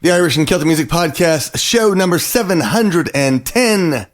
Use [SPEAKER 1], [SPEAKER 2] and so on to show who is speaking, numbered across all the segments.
[SPEAKER 1] The Irish and Celtic Music Podcast, show number 710.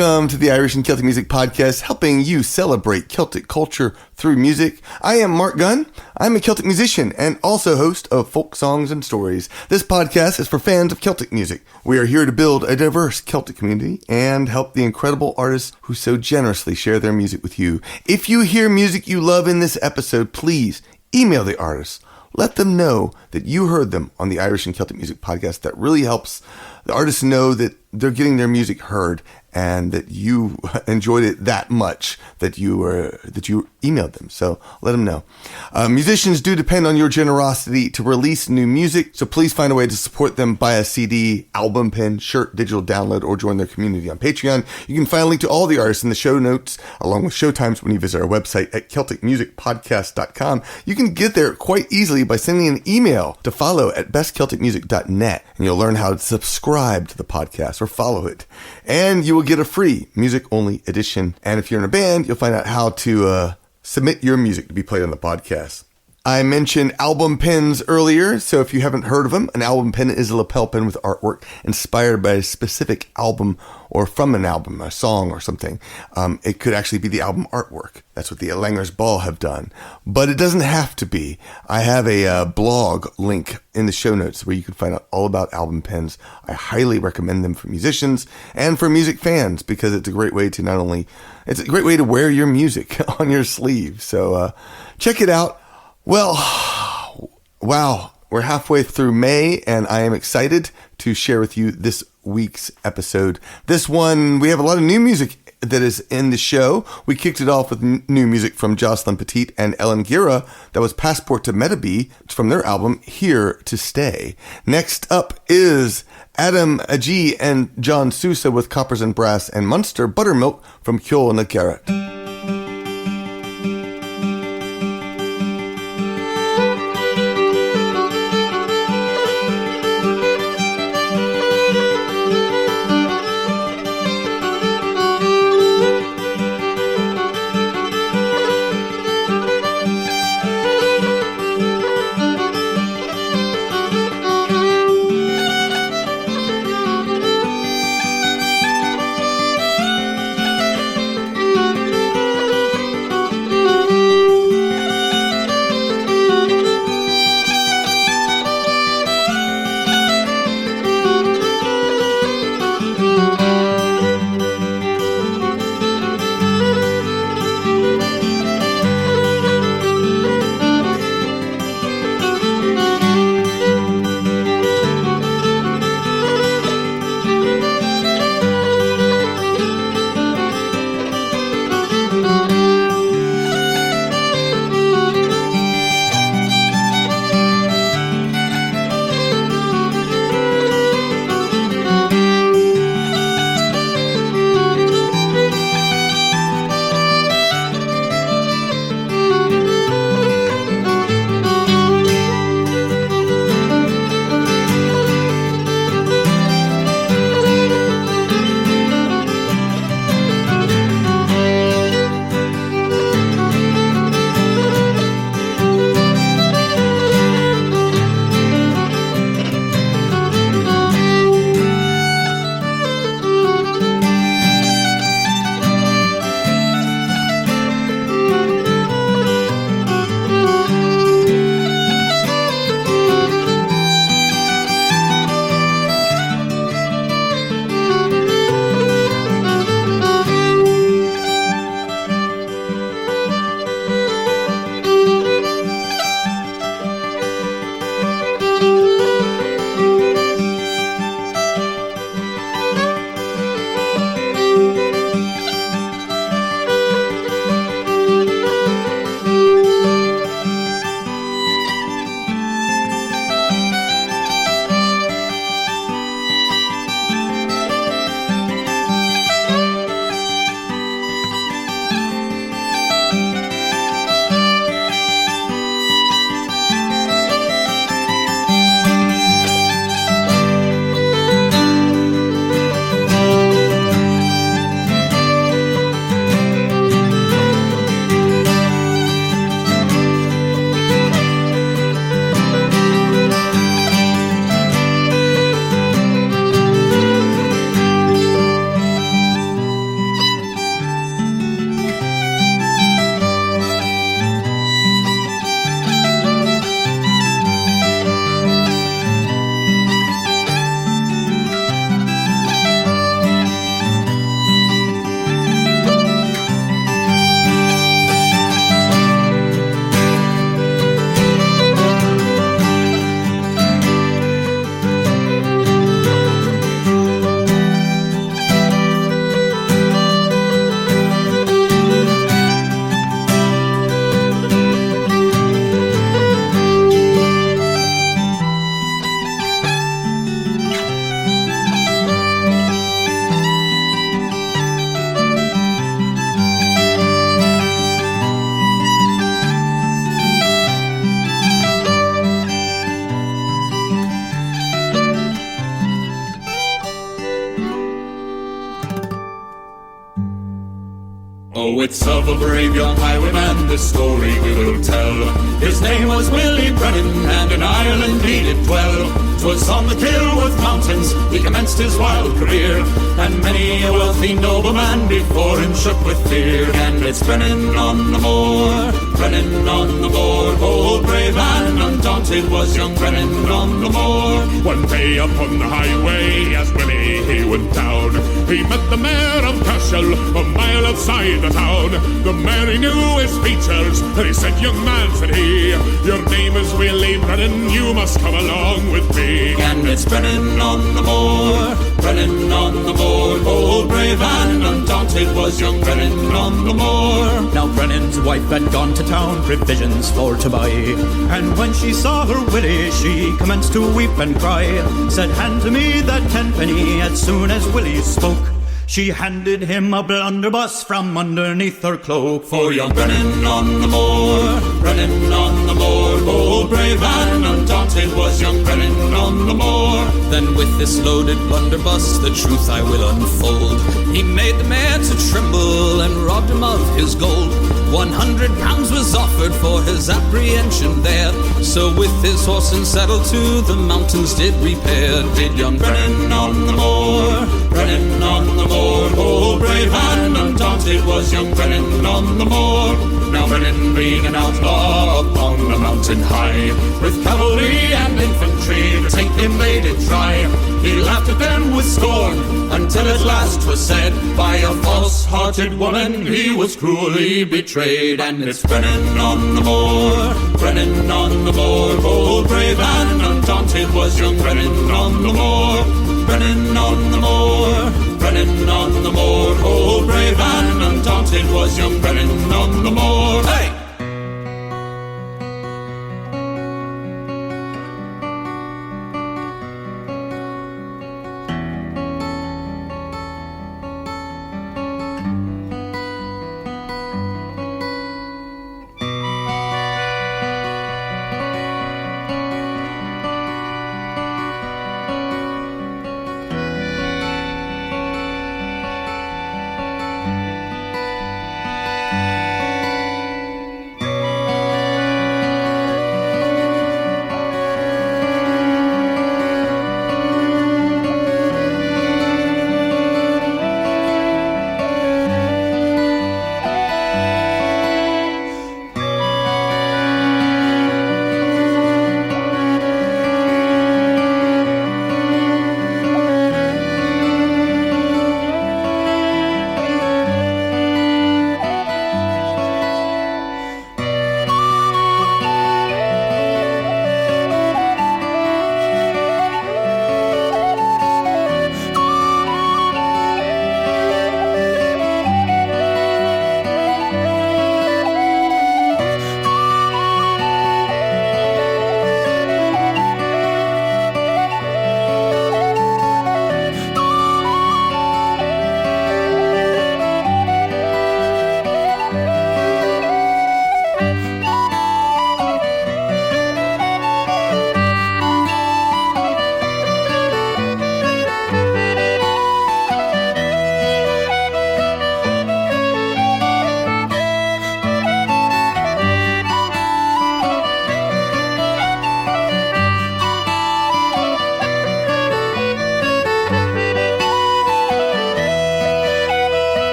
[SPEAKER 1] Welcome to the Irish and Celtic Music Podcast, helping you celebrate Celtic culture through music. I am Mark Gunn. I'm a Celtic musician and also host of Folk Songs and Stories. This podcast is for fans of Celtic music. We are here to build a diverse Celtic community and help the incredible artists who so generously share their music with you. If you hear music you love in this episode, please email the artists. Let them know that you heard them on the Irish and Celtic Music Podcast. That really helps the artists know that they're getting their music heard and that you enjoyed it that much that you emailed them. So let them know. Musicians do depend on your generosity to release new music, so please find a way to support them. Buy a CD, album pin, shirt, digital download, or join their community on Patreon. You can find a link to all the artists in the show notes, along with show times when you visit our website at CelticMusicPodcast.com. You can get there quite easily by sending an email to follow@bestcelticmusic.net, and you'll learn how to subscribe to the podcast or follow it. And you will get a free music-only edition. And if you're in a band, you'll find out how to submit your music to be played on the podcast. I mentioned album pins earlier, so if you haven't heard of them, an album pin is a lapel pin with artwork inspired by a specific album or from an album, a song or something. It could actually be the album artwork. That's what the Langer's Ball have done. But it doesn't have to be. I have a blog link in the show notes where you can find out all about album pins. I highly recommend them for musicians and for music fans because it's a great way to it's a great way to wear your music on your sleeve. So check it out. Well, wow, we're halfway through May, and I am excited to share with you this week's episode. This one, we have a lot of new music that is in the show. We kicked it off with new music from Jocelyn Pettit and Gira. That was Passport to Mettabee from their album Here to Stay. Next up is Agee and John Sousa with Coppers and Brass and Munster, Buttermilk from Ceol and gCarad.
[SPEAKER 2] Oh, it's of a brave young highwayman, this story we will tell. His name was Willie Brennan, and in Ireland he did dwell. 'Twas on the Kilworth mountains he commenced his wild career, and many a wealthy nobleman before him shook with fear. And it's Brennan on the moor, Brennan on the moor, bold, brave and undaunted was young Brennan on the moor.
[SPEAKER 3] One day upon the highway, as Willie he went down, he met the mayor of Cashel, a mile outside the town. The mayor he knew his features, and he said, "Young man," said he, "your name is Willie Brennan, you must come along with me."
[SPEAKER 2] And it's Brennan on the moor, Brennan on the moor, bold, brave and undaunted was young Brennan on the moor.
[SPEAKER 4] Now Brennan's wife had gone to town, provisions for to buy, and when she saw her Willie, she commenced to weep and cry. Said, "Hand to me that tenpenny." As soon as Willie spoke, she handed him a blunderbuss from underneath her cloak.
[SPEAKER 2] For young Brennan on the moor, Brennan on the moor, bold, brave and undaunted was young Brennan on the moor.
[SPEAKER 5] Then with this loaded blunderbuss the truth I will unfold. He made the mayor to tremble and robbed him of his gold. 100 pounds was offered for his apprehension there, so with his horse and saddle to the mountains did repair.
[SPEAKER 2] Did young Brennan on the moor, Brennan on the moor, bold, brave and undaunted was young Brennan on the moor. Now Brennan being an outlaw upon the mountain high, with cavalry and infantry to take him they did try. He laughed at them with scorn, until at last 'twas said, by a false-hearted woman he was cruelly betrayed. And it's Brennan on the moor, Brennan on the moor, bold, brave and undaunted was young Brennan on the moor. Brennan on the moor, Brennan on the moor, bold, brave and undaunted was young Brennan on the moor. Hey!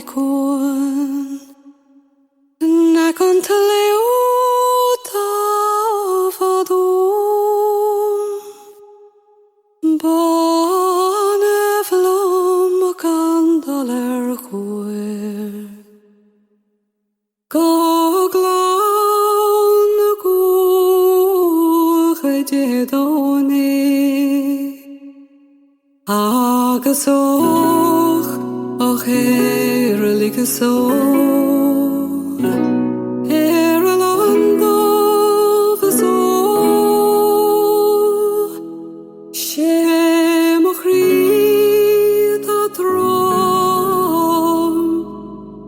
[SPEAKER 6] Coon Nac an Leota Vadum Bon Evlom Candaler Queer Goglan Gugedoni Agus och heerlijke zoon Land of zo Shemochrit atrom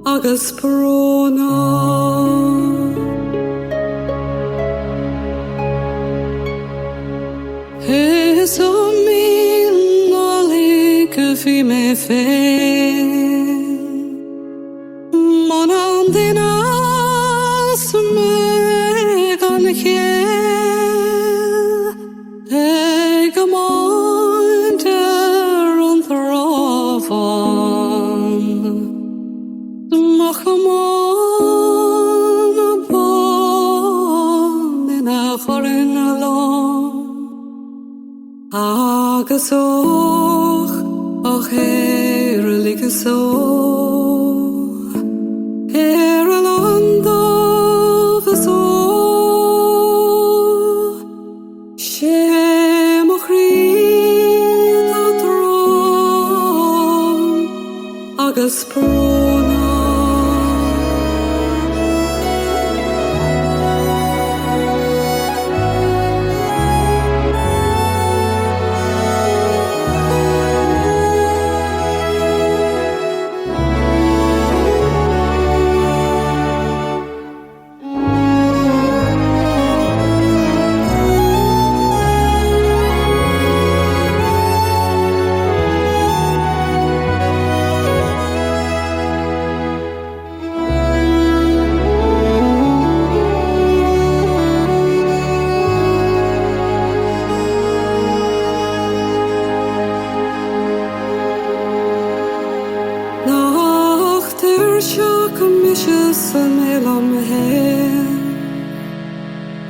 [SPEAKER 6] Agus prona Fi me fein Mon an dinas me gan chel Eg amointer an thrafan Mach amon a bon in a chorin alon Agus Och heerlijke zo Land of zo Shemochrit atrom Agus prona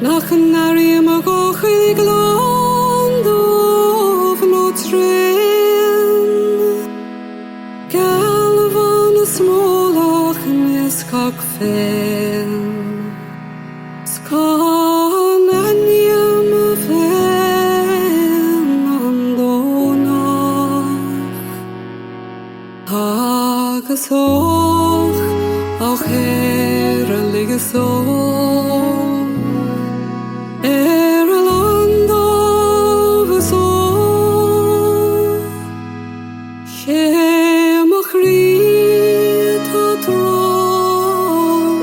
[SPEAKER 6] Nach an ariam a gochig land of no train Galvan a smolach miskak fen Skan aniam a fen andonach Agus och och herrlige så Land of zo Shemochrit atrom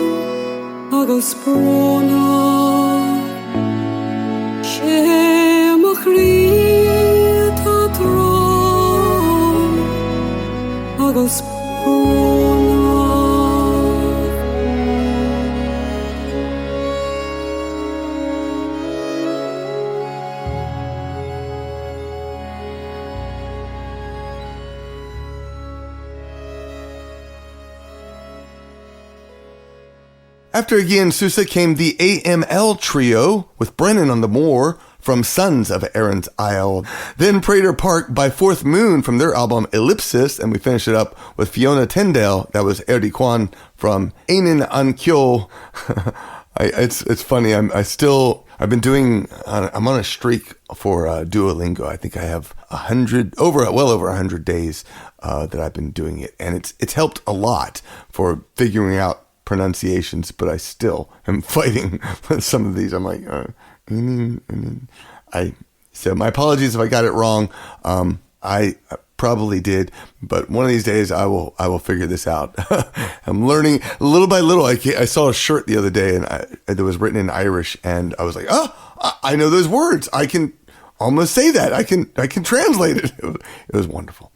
[SPEAKER 6] Agus prona Shemochrit atrom Agus prona
[SPEAKER 1] After Agee and Sousa came the AML trio with Brennan on the Moor from Sons of Erin's Isle. Then Prater Park by Fourth Moon from their album Ellipsis, and we finished it up with Fiona Tyndale. That was Erdi Kwan from Einen an Ceol. It's funny. I'm on a streak for Duolingo. I think I have well over 100 days that I've been doing it, and it's helped a lot for figuring out pronunciations, but I still am fighting with some of these. I'm like, so my apologies if I got it wrong. I probably did, but one of these days I will figure this out. I'm learning little by little. I saw a shirt the other day and it was written in Irish, and I was like, I know those words. I can almost say that. I can translate it. It was wonderful.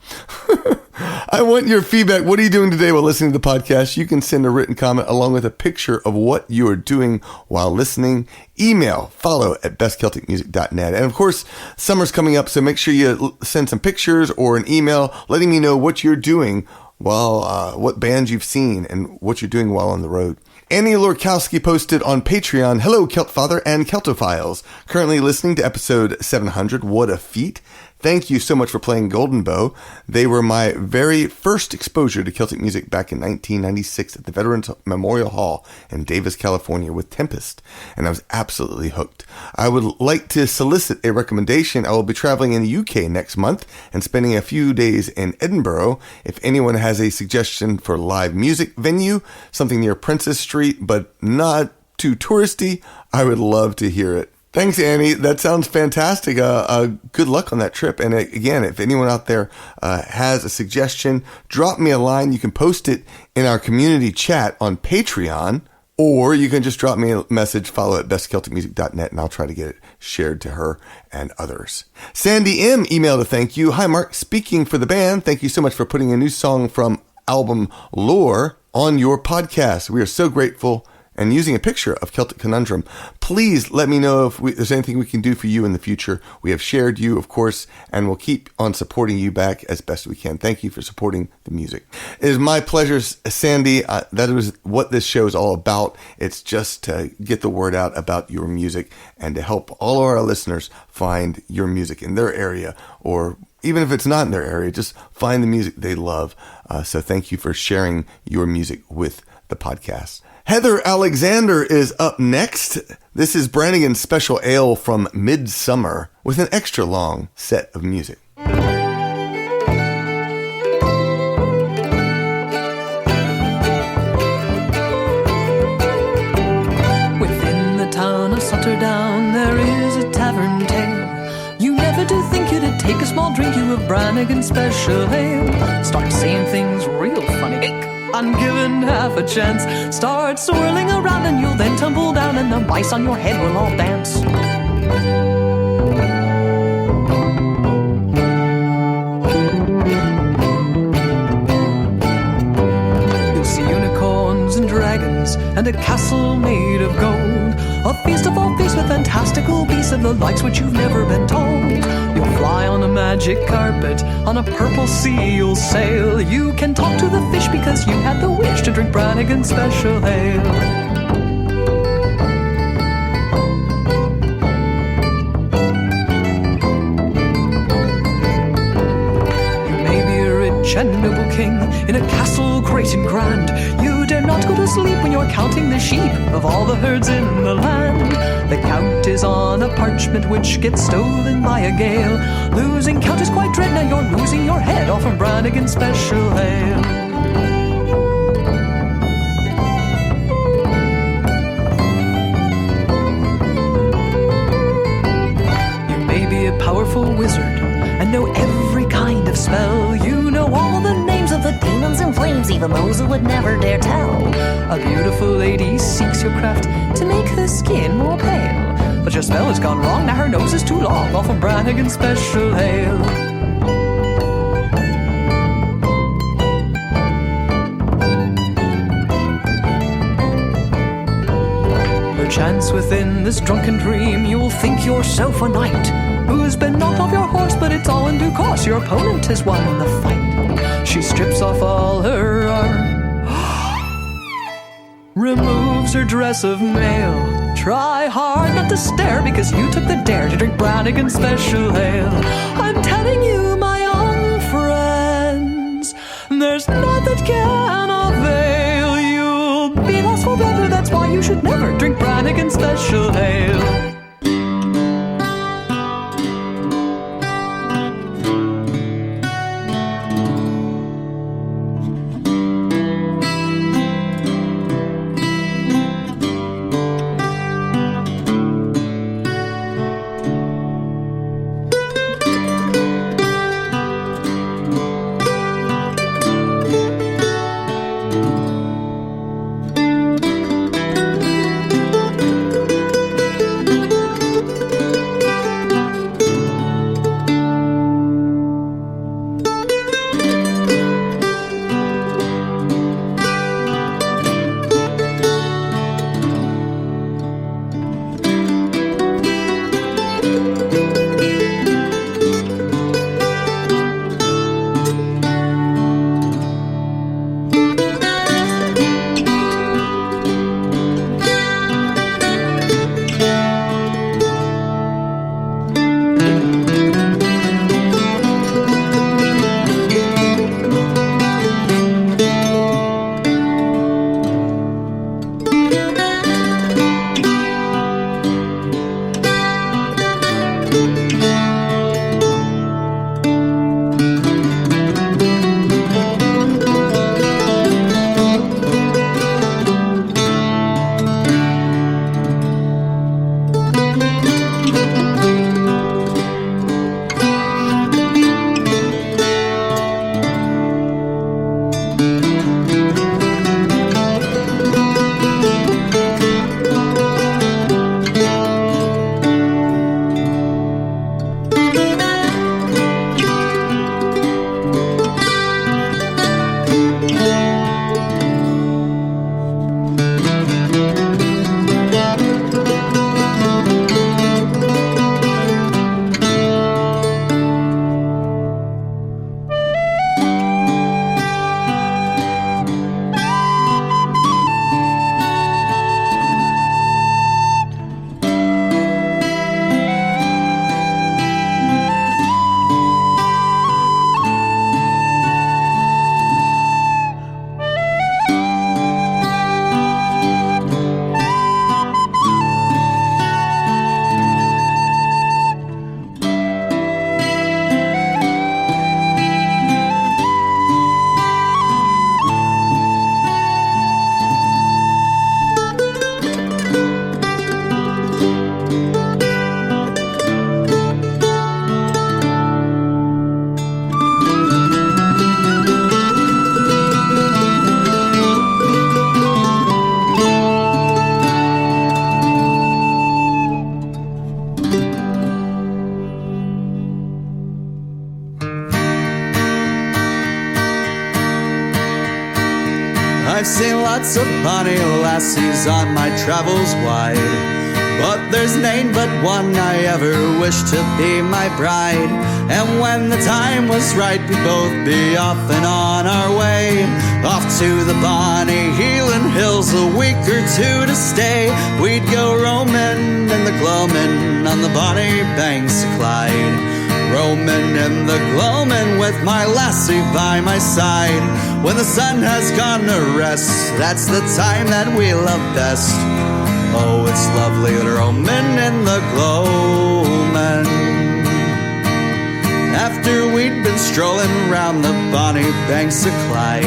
[SPEAKER 1] I want your feedback. What are you doing today while listening to the podcast? You can send a written comment along with a picture of what you are doing while listening. Email follow@bestcelticmusic.net. And of course, summer's coming up, so make sure you send some pictures or an email letting me know what you're doing while what bands you've seen and what you're doing while on the road. Annie Lorkowski posted on Patreon, "Hello, Celtfather and Celtophiles. Currently listening to episode 700. What a feat. Thank you so much for playing Golden Bow. They were my very first exposure to Celtic music back in 1996 at the Veterans Memorial Hall in Davis, California with Tempest, and I was absolutely hooked. I would like to solicit a recommendation. I will be traveling in the UK next month and spending a few days in Edinburgh. If anyone has a suggestion for live music venue, something near Princess Street, but not too touristy, I would love to hear it." Thanks, Annie. That sounds fantastic. Good luck on that trip. And again, if anyone out there has a suggestion, drop me a line. You can post it in our community chat on Patreon, or you can just drop me a message, follow at bestcelticmusic.net, and I'll try to get it shared to her and others. Sandy M. emailed a thank you. "Hi, Mark. Speaking for the band, thank you so much for putting a new song from album Lore on your podcast. We are so grateful." And using a picture of Celtic Conundrum. Please let me know if there's anything we can do for you in the future. We have shared you, of course, and we'll keep on supporting you back as best we can. Thank you for supporting the music. It is my pleasure, Sandy. That is what this show is all about. It's just to get the word out about your music and to help all of our listeners find your music in their area, or even if it's not in their area, just find the music they love. So thank you for sharing your music with the podcast. Heather Alexander is up next. This is Brannigan's Special Ale from Midsummer with an extra long set of music.
[SPEAKER 7] Within the town of Sutterdown there is a tavern tale. You never do think it'd take a small drink you of Brannigan's Special Ale. Start saying things real funny. Ungiven half a chance, start swirling around and you'll then tumble down and the mice on your head will all dance. You'll see unicorns and dragons and a castle made of gold, a feast of all feasts with fantastical beasts of the likes which you've never been told. You'll fly on a magic carpet, on a purple sea you'll sail. You can talk to the fish because you had the wish to drink Brannigan's Special Ale. And noble king in a castle great and grand. You dare not go to sleep when you're counting the sheep of all the herds in the land. The count is on a parchment which gets stolen by a gale. Losing count is quite dread, now you're losing your head all from Brannigan's Special Ale. Powerful wizard and know every kind of spell. You know all the names of the demons and flames, even those who would never dare tell. A beautiful lady seeks your craft to make her skin more pale, but your spell has gone wrong, now her nose is too long, all from Brannigan's Special Ale. Perchance within this drunken dream you'll think yourself a knight who's been knocked off your horse, but it's all in due course. Your opponent has won the fight. She strips off all her armor, removes her dress of mail. Try hard not to stare because you took the dare to drink Brannigan's Special Ale. I'm telling you, my young friends, there's none that can avail. You'll be lost forever, that's why you should never drink Brannigan's Special Ale.
[SPEAKER 8] I've seen lots of bonny lassies on my travels wide, but there's nane but one I ever wished to be my bride. And when the time was right, we'd both be off and on our way, off to the bonny Heelan Hills a week or two to stay. We'd go roaming in the gloaming on the bonny banks of Clyde, roaming in the gloaming with my lassie by my side. When the sun has gone to rest, that's the time that we love best. Oh, it's lovely roaming in the gloaming. After we'd been strolling round the bonny banks of Clyde,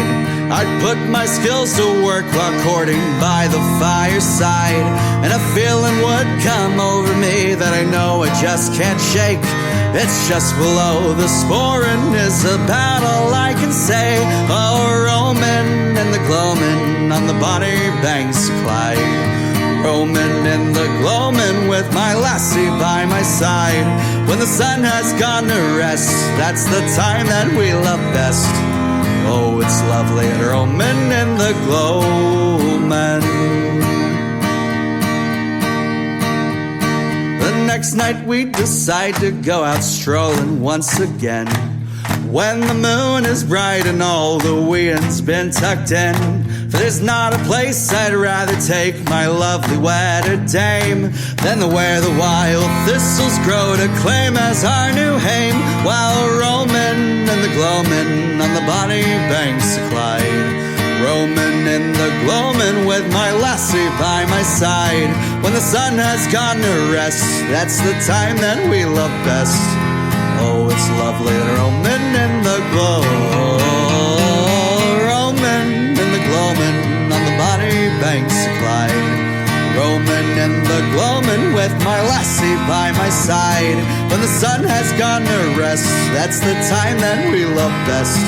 [SPEAKER 8] I'd put my skills to work while courting by the fireside, and a feeling would come over me that I know I just can't shake. It's just below the sporin' is about all I can say. Oh, roaming in the gloaming on the bonny banks of Clyde, roaming in the gloaming with my lassie by my side. When the sun has gone to rest, that's the time that we love best. Oh, it's lovely roaming in the gloaming. The next night we decide to go out strolling once again, when the moon is bright and all the wean's been tucked in. For there's not a place I'd rather take my lovely wedded dame than where the wild thistles grow to claim as our new hame, while roaming in the gloaming on the bonny banks of Clyde, roaming in the gloaming with my lassie by my side. When the sun has gone to rest, that's the time that we love best. Oh, it's lovely roaming in the roaming in the gloaming on the bonny banks of Clyde, roaming in the gloaming with my lassie by my side. When the sun has gone to rest, that's the time that we love best.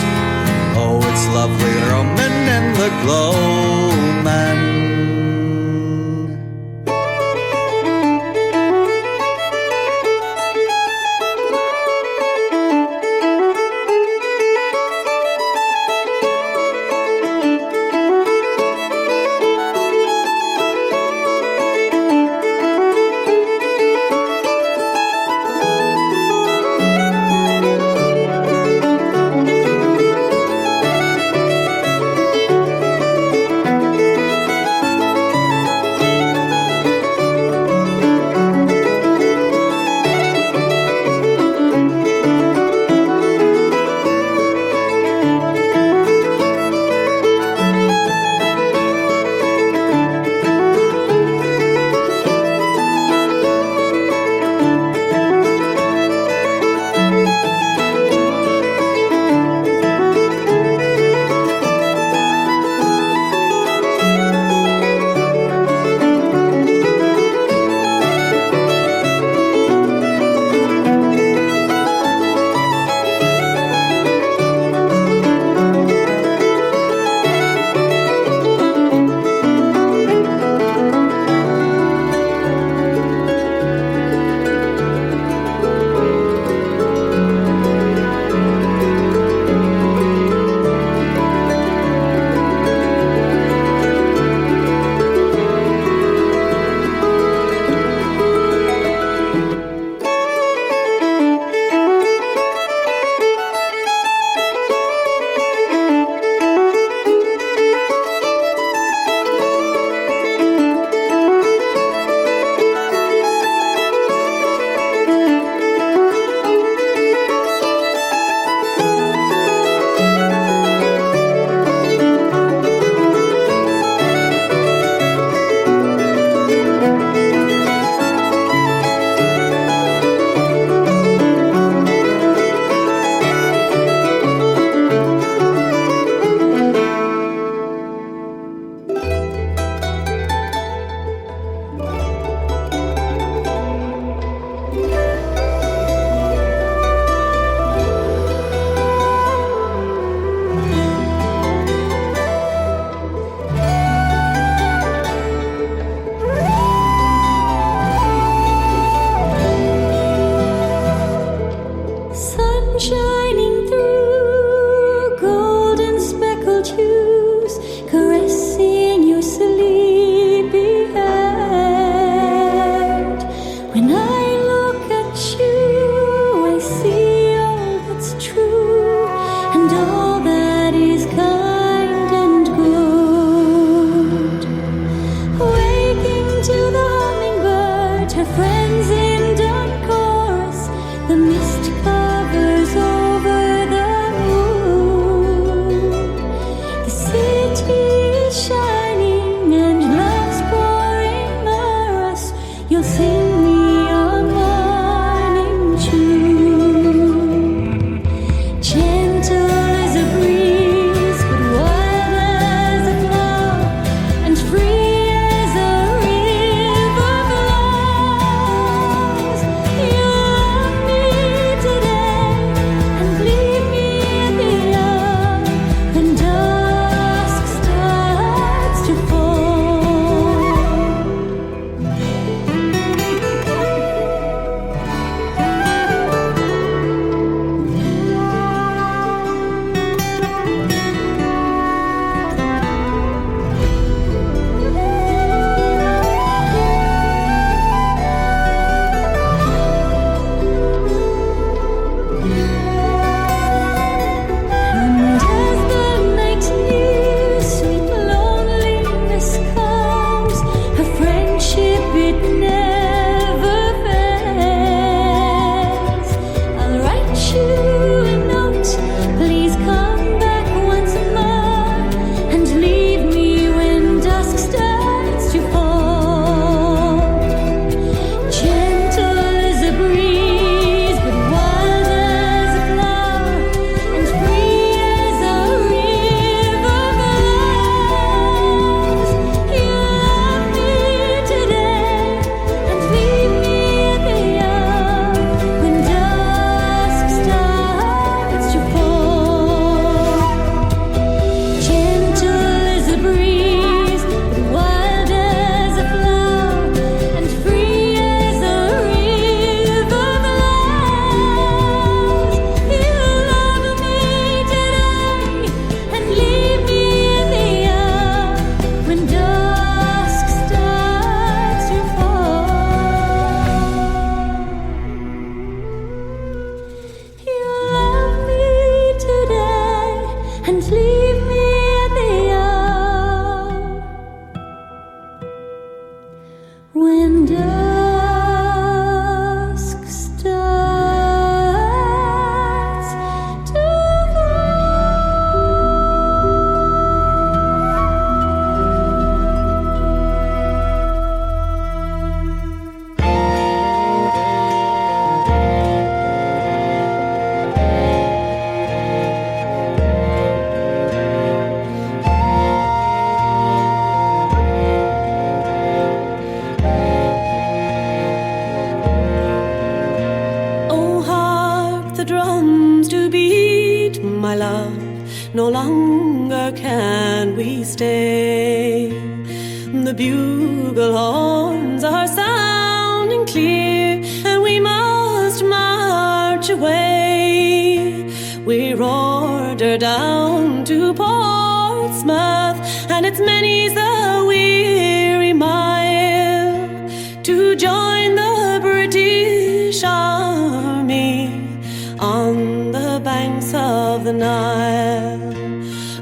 [SPEAKER 8] Oh, it's lovely roaming in the gloaming.
[SPEAKER 6] leave me at the hour when dusk starts to no longer can we stay. The bugle horns are sounding clear, and we must march away. We're ordered down to Portsmouth, and it's many's the weary mile to join the British Army on the banks of the Nile.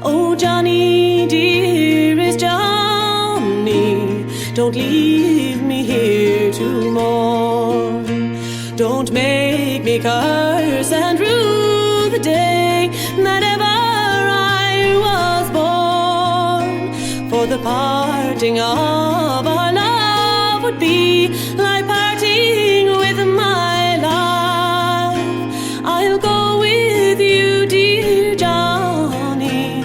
[SPEAKER 6] Oh, Johnny, dearest Johnny, don't leave me here to mourn. Don't make me curse and rue the day that ever I was born. For the parting of our love would be like parting with my life. I'll go with you, dear Johnny,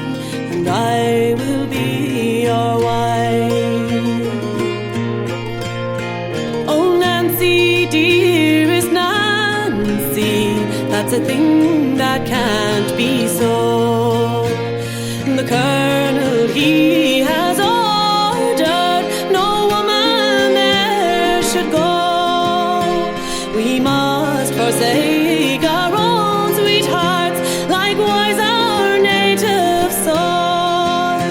[SPEAKER 6] and I will be your wife. Oh, Nancy, dearest Nancy, that's a thing that can't be so. The Colonel, he has ordered no woman there should go. We must forsake our own sweethearts, likewise our native soil,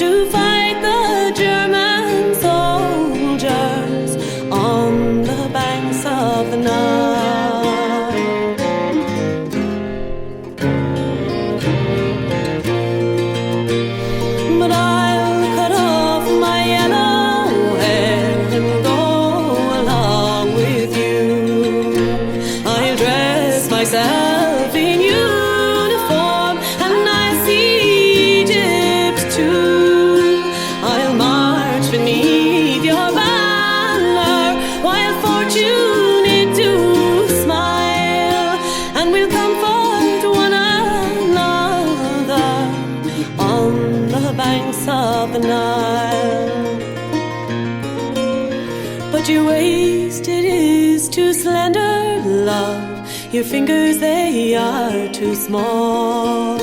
[SPEAKER 6] to fight the German soldiers on the banks of the Nile. But I'll cut off my yellow hair and go along with you. I'll dress myself in uniform, and I'll see Egypt too. I'll march beneath your banner while fortune it do smile, and we'll comfort one another on the banks of the Nile. But your waist, it is too slender, love. Your fingers, they are too small.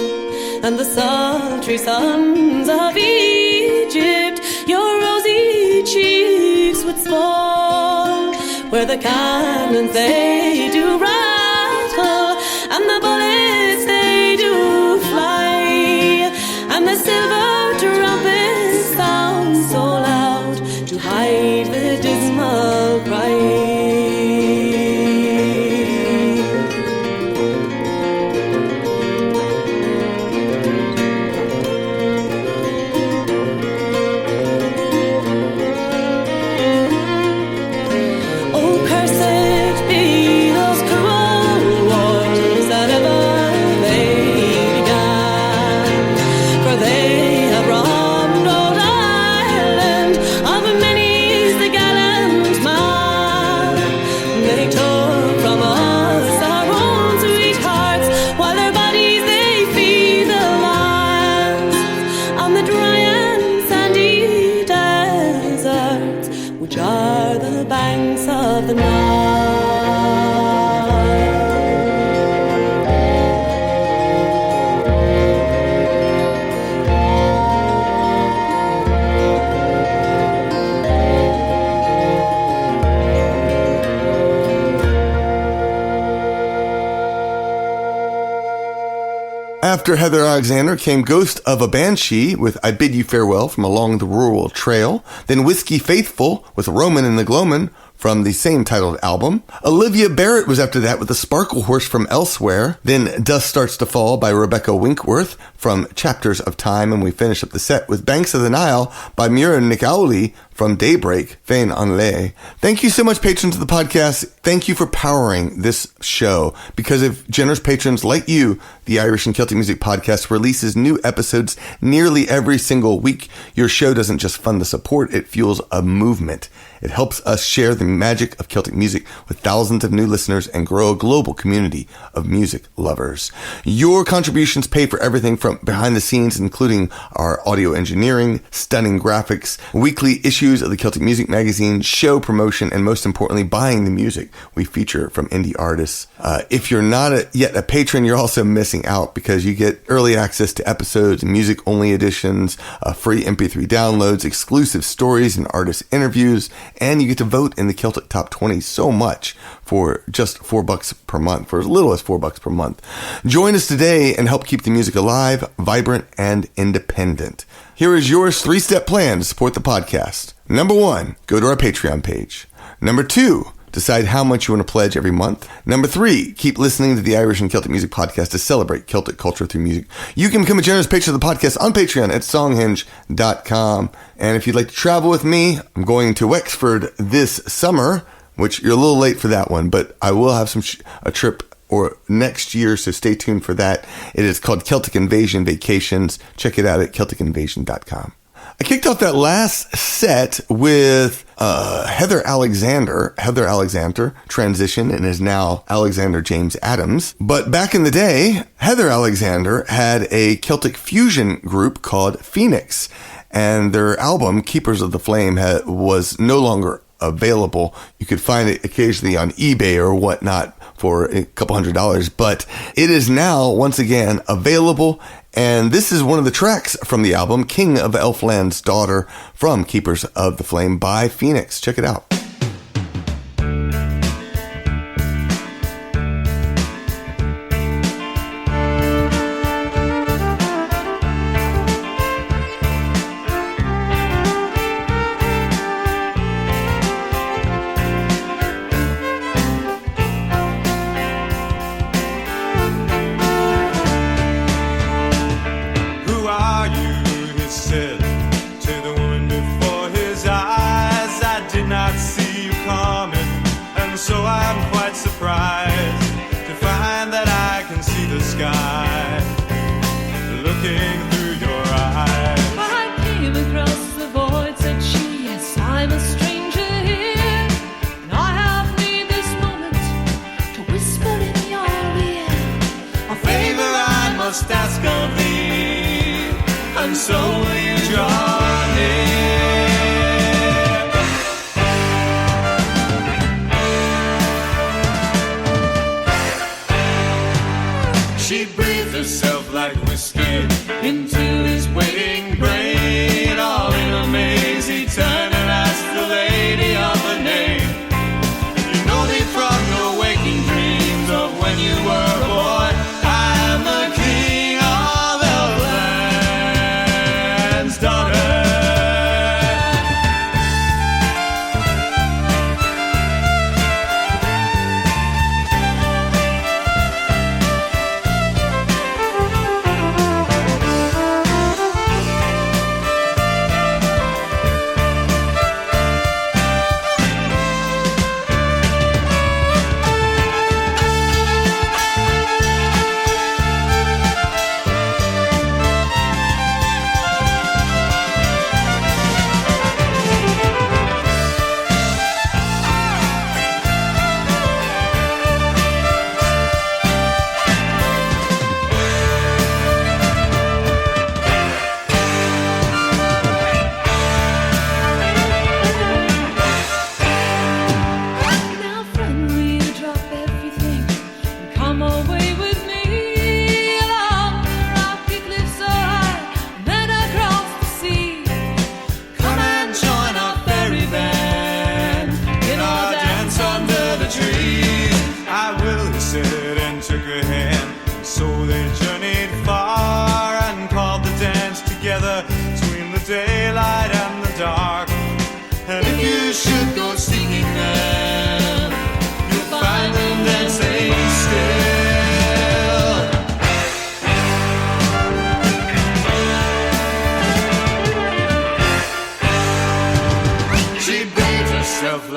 [SPEAKER 6] And the sultry sons of Egypt your rosy cheeks would spoil, where the cannons, they do rattle, and the bullets, they do fly, and the silver trumpets sound so loud to hide the dismal cry. Oh, cursed be those cruel wars that ever they began, for they have robbed old Ireland of many's the gallant man. They took from us our own sweethearts, while their bodies they feed the lands on the dry and sandy deserts, which are the banks of the Nile.
[SPEAKER 1] After Heather Alexander came Ghost of a Banshee with I Bid You Farewell from Along the Rural Trail, then Whiskey Faithful with Roman and the Gloamin from the same titled album. Olivia Barrett was after that with The Sparkle Horse from Elsewhere, then Dust Starts to Fall by Rebecca Winckworth from Chapters of Time, and we finish up the set with Banks of the Nile by Muireann Nic Amhlaoibh from Daybreak, Féin an Lae. Thank you so much, patrons of the podcast. Thank you for powering this show. Because of generous patrons like you, the Irish and Celtic Music Podcast releases new episodes nearly every single week. Your show doesn't just fund the support, it fuels a movement. It helps us share the magic of Celtic music with thousands of new listeners and grow a global community of music lovers. Your contributions pay for everything from behind the scenes, including our audio engineering, stunning graphics, weekly issues of the Celtic Music Magazine, show promotion, and most importantly, buying the music we feature from indie artists. If you're not yet a patron, you're also missing out because you get early access to episodes, music-only editions, free MP3 downloads, exclusive stories and artist interviews, and you get to vote in the Celtic Top 20 so much for just $4 per month, for as little as $4 per month. Join us today and help keep the music alive, vibrant, and independent. Here is your 3-step plan to support the podcast. Number 1, go to our Patreon page. Number 2, decide how much you want to pledge every month. Number 3, keep listening to the Irish and Celtic Music Podcast to celebrate Celtic culture through music. You can become a generous patron of the podcast on Patreon at songhinge.com. And if you'd like to travel with me, I'm going to Wexford this summer, which you're a little late for that one, but I will have a trip or next year, so stay tuned for that. It is called Celtic Invasion Vacations. Check it out at CelticInvasion.com. I kicked off that last set with Heather Alexander. Heather Alexander transitioned and is now Alexander James Adams. But back in the day, Heather Alexander had a Celtic fusion group called Phoenyx, and their album, Keepers of the Flame, was no longer available. You could find it occasionally on eBay or whatnot for a couple $100, but it is now once again available. And this is one of the tracks from the album, King of Elfland's Daughter, from Keepers of the Flame by Phoenyx. Check it out.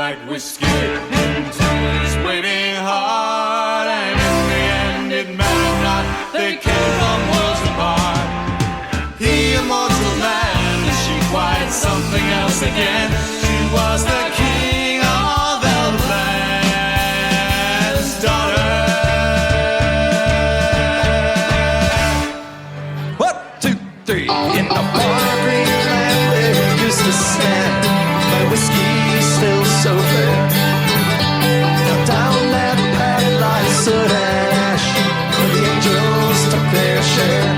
[SPEAKER 2] like whiskey into his waiting heart. And in the end it mattered not, they came from worlds apart. He a mortal man, she quite something else again. She was the king of Elfland's daughter.
[SPEAKER 7] 1, 2, 3. In the far green land there used to stand my whiskey still so fair. Now down that path lies soot and ash, where the angels took their share.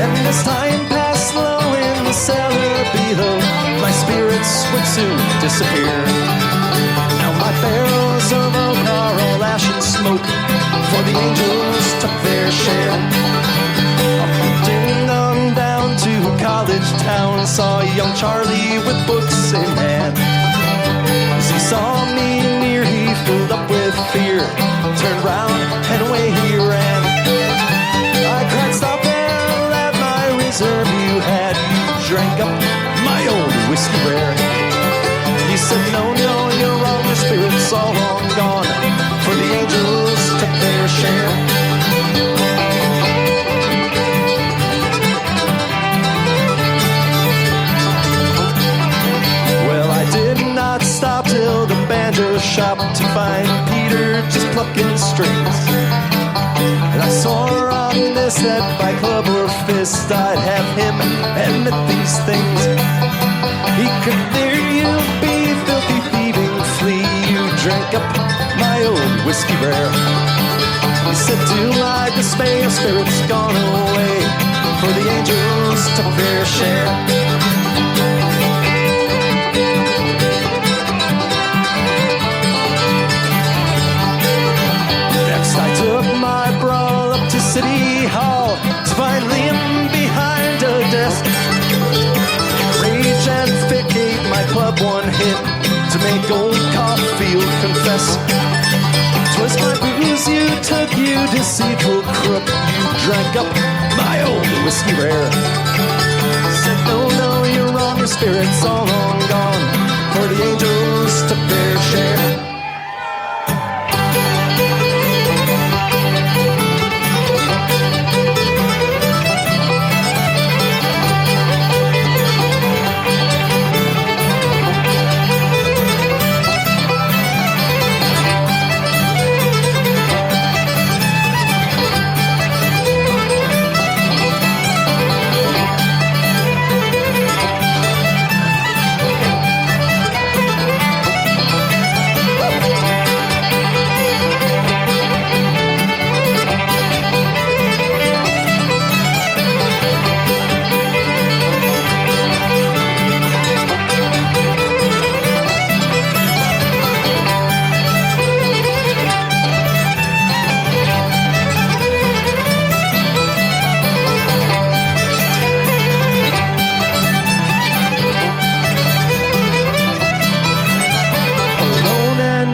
[SPEAKER 7] And as time passed slow in the cellar below, my spirits would soon disappear. Now my barrels of oak are all ash and smoke, for the angels took their share. Ding-dong down to college town, saw young Charlie with books in hand. As he saw me near, he filled up with fear, turned round and away he ran. I cried, stop there at my reserve you had, you drank up my old whiskey rare. He said, no, no, you're wrong, your spirit's all long gone, for the angels took their share. Stop till the banjo shop to find Peter just plucking strings. And I swore on this that by club or fist I'd have him admit these things. He could hear you be filthy thieving flea, you drank up my old whiskey rare. He said to my dismay, your spirit's gone away, for the angels took their share. I took my brawl up to City Hall to find Liam behind a desk. Rage and Vic gave my club one hit to make old Caulfield confess. 'Twas my booze you took, you deceitful crook, you drank up my old whiskey rare. Said no, no, you're wrong, your spirit's all long gone, for the angels took their share.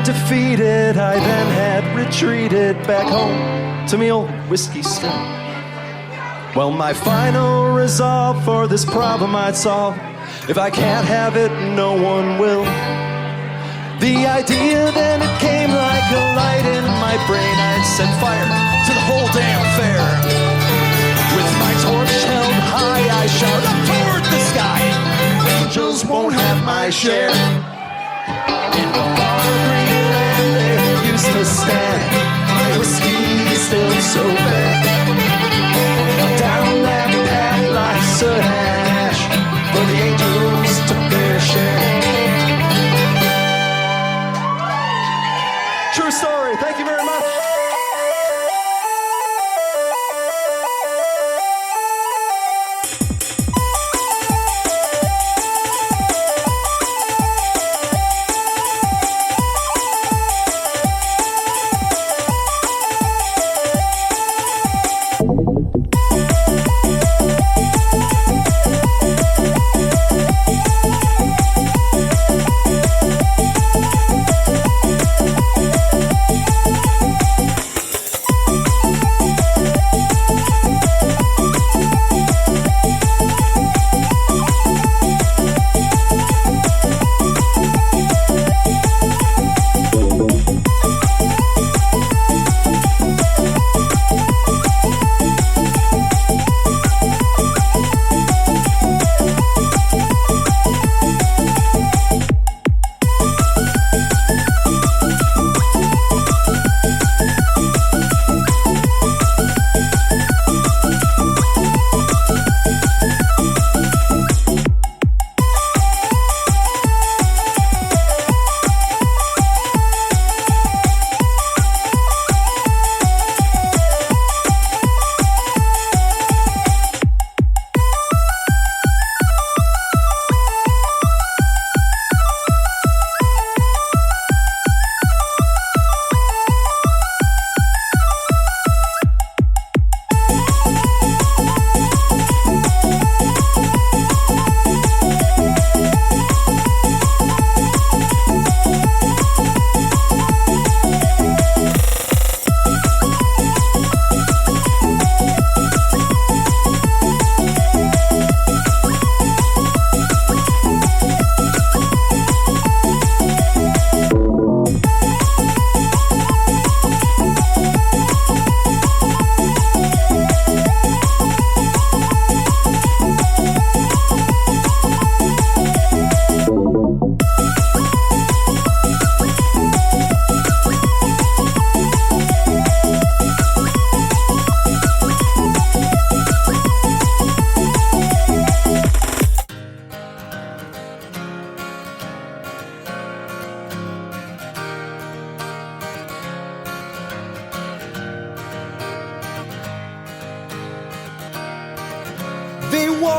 [SPEAKER 7] Defeated, I then had retreated back home to me old whiskey still. Well, my final resolve for this problem I'd solve. If I can't have it, no one will. The idea then it came like a light in my brain. I'd set fire to the whole damn fair. With my torch held high, I shout up toward the sky, angels won't have my share. In the far green land there used to stand my whiskey still so bad. Down that path lies soot and ash, for the angels took their share. True story, thank you very much.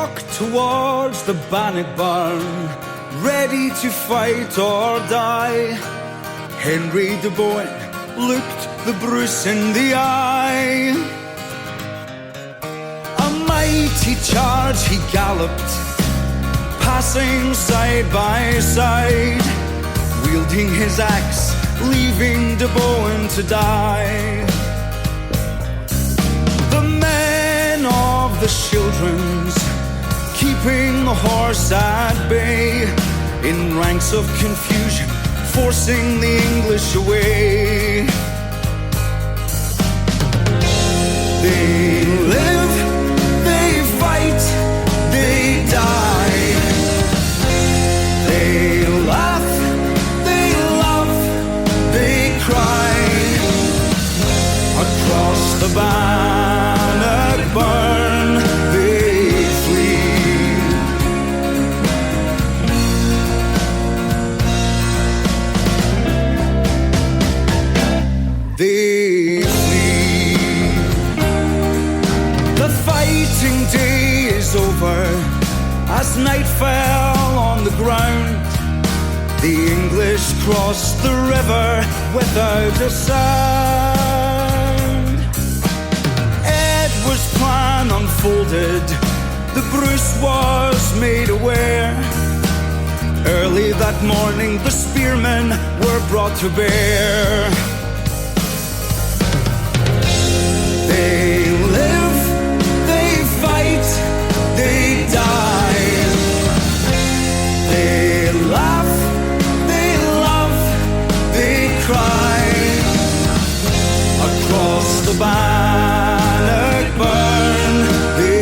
[SPEAKER 8] walked towards the Bannockburn, ready to fight or die. Henry de Bohun looked the Bruce in the eye. A mighty charge he galloped, passing side by side, wielding his axe, leaving de Bohun to die. The men of the Children's, keeping the horse at bay, in ranks of confusion, forcing the English away. They live, they fight, they die. They laugh, they love, they cry. Across the Bannockburn they flee. They flee. The fighting day is over as night fell on the ground. The English crossed the river without a sound. Edward's plan unfolded, the Bruce was made aware. Early that morning the spearmen were brought to bear. They live, they fight, they die. They laugh, they love, they cry. Across the Bannockburn they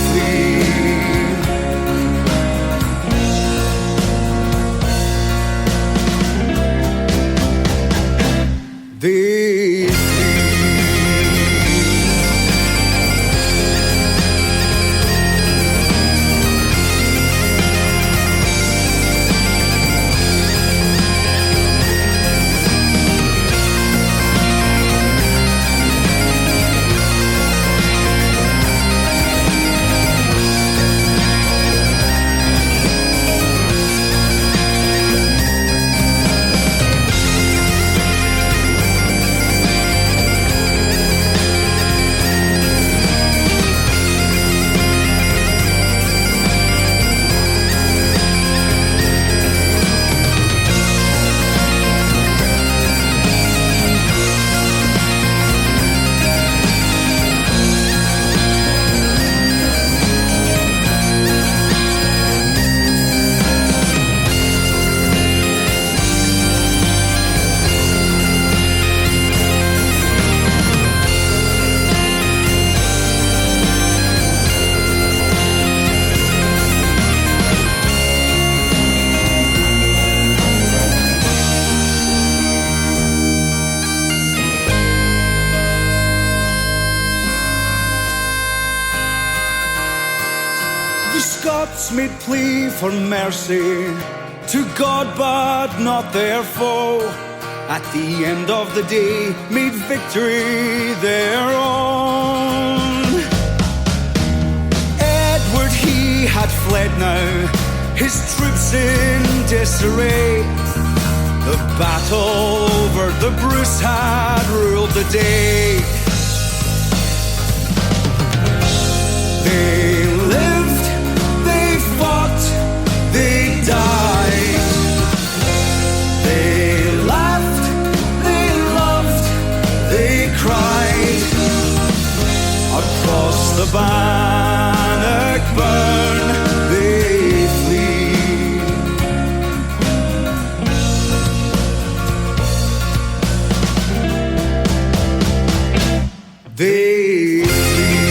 [SPEAKER 8] flee. They made plea for mercy to God, but not their foe. At the end of the day, made victory their own. Edward, he had fled now, his troops in disarray. The battle over the Bruce had ruled the day. They lived, they fought, they died. They laughed, they loved, they cried. Across the Bannockburn they flee. They flee.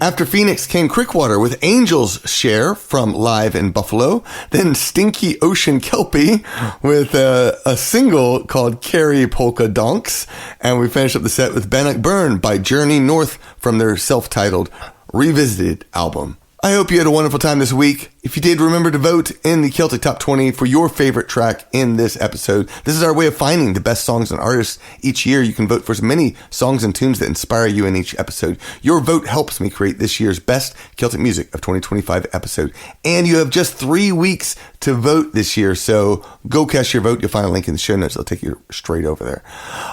[SPEAKER 1] After Phoenyx came Crikwater with Angel's Share from Live in Buffalo. Then Stinky Ocean Kelpie with a single called Kerry Polka Donks. And we finished up the set with Bannock Burn by Journey North from their self-titled Revisited album. I hope you had a wonderful time this week. If you did, remember to vote in the Celtic Top 20 for your favorite track in this episode. This is our way of finding the best songs and artists each year. You can vote for as many songs and tunes that inspire you in each episode. Your vote helps me create this year's Best Celtic Music of 2025 episode. And you have just 3 weeks to vote this year, so go cast your vote. You'll find a link in the show notes. It'll take you straight over there.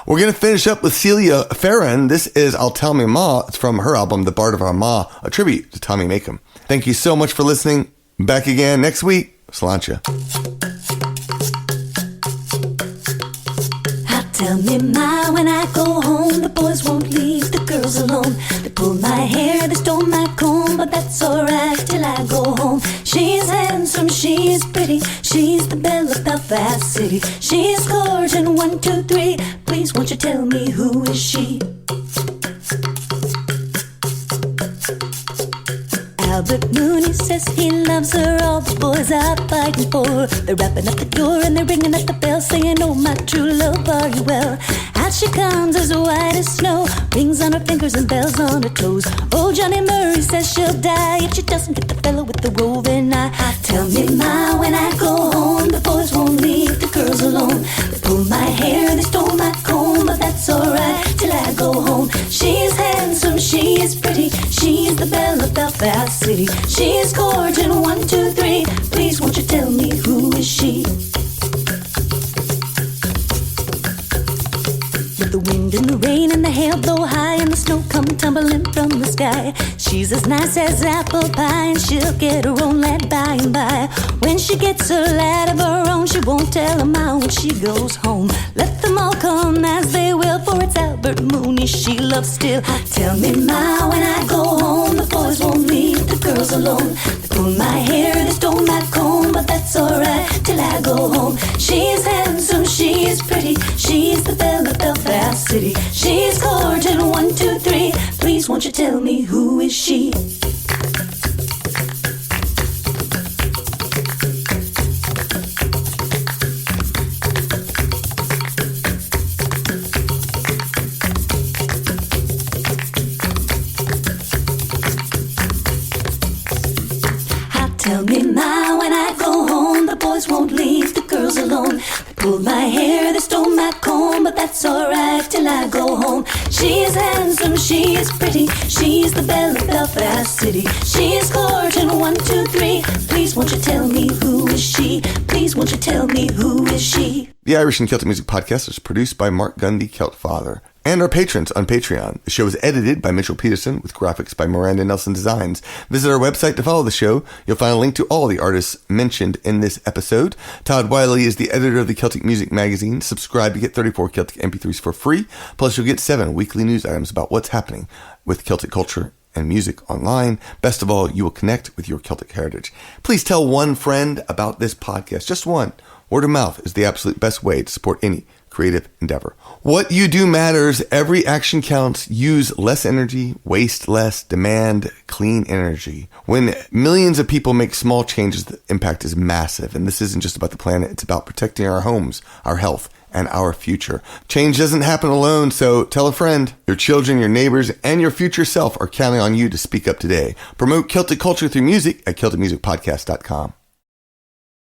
[SPEAKER 1] We're going to finish up with Celia Farran. This is I'll Tell Me Ma. It's from her album, The Bard of Our Ma, a tribute to Tommy Makem. Thank you so much for listening. Back again next week. Sláinte.
[SPEAKER 9] Tell me, Ma, when I go home, the boys won't leave the girls alone. They pulled my hair, they stole my comb, but that's alright till I go home. She's handsome, she's pretty, she's the belle of Belfast City. She's gorgeous, 1, 2, 3. Please, won't you tell me who is she? Albert Mooney says he loves her. All the boys are fighting for her. They're rapping at the door and they're ringing at the bell, saying, oh, my true love, are you well? Out she comes as white as snow, rings on her fingers and bells on her toes. Oh, Johnny Murray says she'll die if she doesn't get the fellow with the roving eye. Tell me, Ma, when I go home, the boys won't leave the girls alone. They pulled my hair, they stole my comb, but that's alright till I go home. She's handsome, she is pretty, she's the belle of Belfast City. She's gorgeous, 1, 2, 3. Please, won't you tell me who is she? With the wind and the rain and the hail blow high and the snow come tumbling from the sky, she's as nice as apple pie and she'll get her own lad by and by. When she gets a lad of her own, she won't tell them out when she goes home. Let them all come as they will, for it's Albert Mooney she loves still. Tell me, Ma, when I go home, the boys won't leave the girls alone. They pulled my hair, they stole my comb, but that's alright till I go home. She's handsome, she is pretty, she's the belle of Belfast City. She's gorgeous, 1, 2, 3. Please, won't you tell me who is she? Tell me, Ma, when I go home, the boys won't leave the girls alone. They pulled my hair, they stole my comb, but that's alright till I go home. She's handsome, she is pretty, she's the belle of Belfast City. She's gorgeous, 1, 2, 3. Please, won't you tell me who is she? Please, won't you tell me who is she?
[SPEAKER 1] The Irish and Celtic Music Podcast is produced by Mark Gundy, Celt Father, and our patrons on Patreon. The show is edited by Mitchell Peterson with graphics by Miranda Nelson Designs. Visit our website to follow the show. You'll find a link to all the artists mentioned in this episode. Todd Wiley is the editor of the Celtic Music Magazine. Subscribe to get 34 Celtic MP3s for free. Plus, you'll get 7 weekly news items about what's happening with Celtic culture and music online. Best of all, you will connect with your Celtic heritage. Please tell one friend about this podcast. Just one. Word of mouth is the absolute best way to support any creative endeavor. What you do matters. Every action counts. Use less energy, waste less, demand clean energy. When millions of people make small changes, the impact is massive. And this isn't just about the planet. It's about protecting our homes, our health, and our future. Change doesn't happen alone, so tell a friend. Your children, your neighbors, and your future self are counting on you to speak up today. Promote Celtic culture through music at CelticMusicPodcast.com.